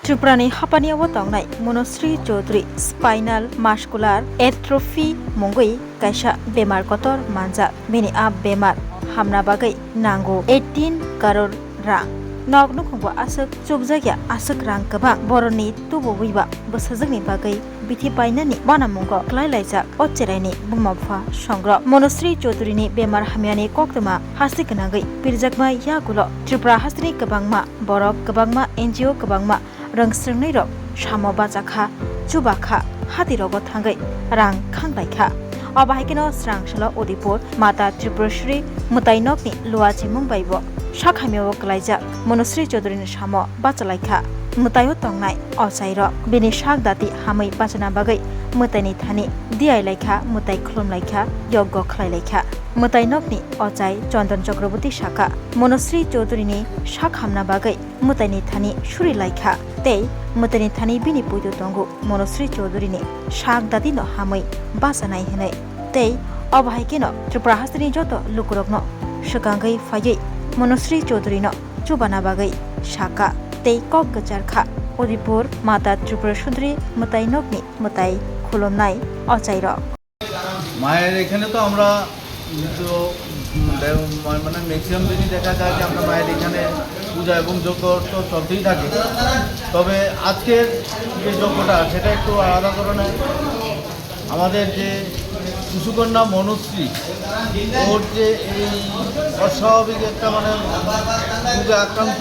Triprani hapaniawo tongnai Monosri Chaudhary spinal muscular atrophy mungui kaisa bemar kotor manjak bini a bemar hamna bagai nango 18 crore rang nog nukhungbo asuk chukjagya asuk rang kabang boroni tubuwiba bosajagni bagai bithi painani banamungo klailajak ocheraini bumapha songro Monosri Chaudhary ni bemar hamyani koktama hasiknagai pirjakma yagulo Tripura hasni kabangma borok kabangma NGO kabangma rungsrungnai rok samo bachakha chubakha hatirogo thangai rang khanglaikha abahaikeno srangsalo Odipur Mata Tripureshwari Mutainokni luachi Mumbaibo sakhameo klaijak Monosri Chaudhary ni samo bachalaikha mutayo tongnai ochairo bini sakdati hamai bachana bagai mutaini thani diai laikha mutai khulum laikha yoggo khlai laikha mutainokni ochai Chandan Chakraborty Shaka Monosri Chaudhary ni sakhamna bagai mutaini thani suri laikha tei mutaini thani bini puido tongu Monosri Chaudhary ni sakdati no hamai bachanai hinai tei abahaikeno Tripura hasni joto lukurokno sukangai phaiye Monosri Chaudhary no chubana bagai Shaka tei kok gacharkha Odipur Mata Tripureshwari Mutainokni mutai khulomnai ochairo মায়ের এখানে তো আমরা তো মানে maximum দিনই দেখা যায় যে আমরা মায়ের এখানে পূজা এবং যজ্ঞ তো চলতেই থাকে তবে আজকের যে যজ্ঞটা সেটা একটু আলাদা ধরনের আমাদের যে শিশুকন্যা মনুশ্রী ওর যে এই অস্বাভাবিক একটা মানে রোগে আক্রান্ত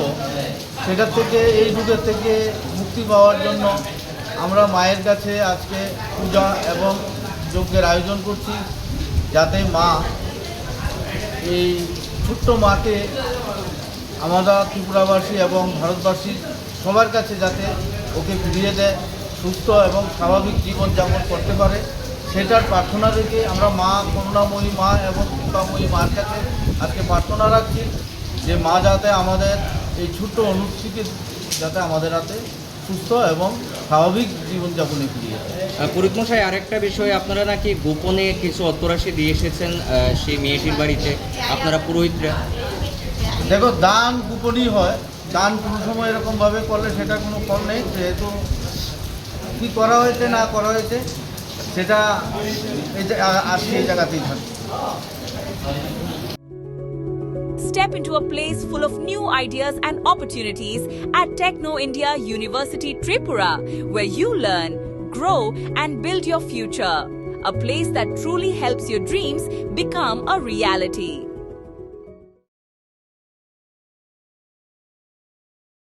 সেটার থেকে এই রোগের থেকে মুক্তি পাওয়ার জন্য আমরা মায়ের কাছে আজকে পূজা এবং যজ্ঞের আয়োজন করছি যাতে মা এই ছোট্ট মাকে আমরা ত্রিপুরাবাসী এবং ভারতবাসী সবার কাছে যাতে ওকে ফিরিয়ে দেয় সুস্থ এবং স্বাভাবিক জীবনযাপন করতে পারে সেটার প্রার্থনা রেখে আমরা মা করুণাময়ী মা এবং কৃপাময়ী মার কাছে আজকে প্রার্থনা রাখছি যে মা যাতে আমাদের এই ছোট্ট অনুষ্ঠিকে যাতে আমাদের হাতে সুস্থ এবং স্বাভাবিক জীবনযাপনে ফিরিয়ে দেয়। পুরোহিত মশাই আরেকটা বিষয় আপনারা নাকি গোপনে কিছু অর্থরাশি দিয়ে এসেছেন সেই মেয়েটির বাড়িতে আপনারা পুরোহিতরা দেখো দান গোপনই হয় দান কোনো সময় এরকমভাবে করলে সেটা কোনো ফল নেই যেহেতু কী করা হয়েছে না করা হয়েছে সেটা আজকে এই জায়গাতেই থাকে Step into a place full of new ideas and opportunities at Techno India University Tripura, where you learn, grow and build your future. A place that truly helps your dreams become a reality.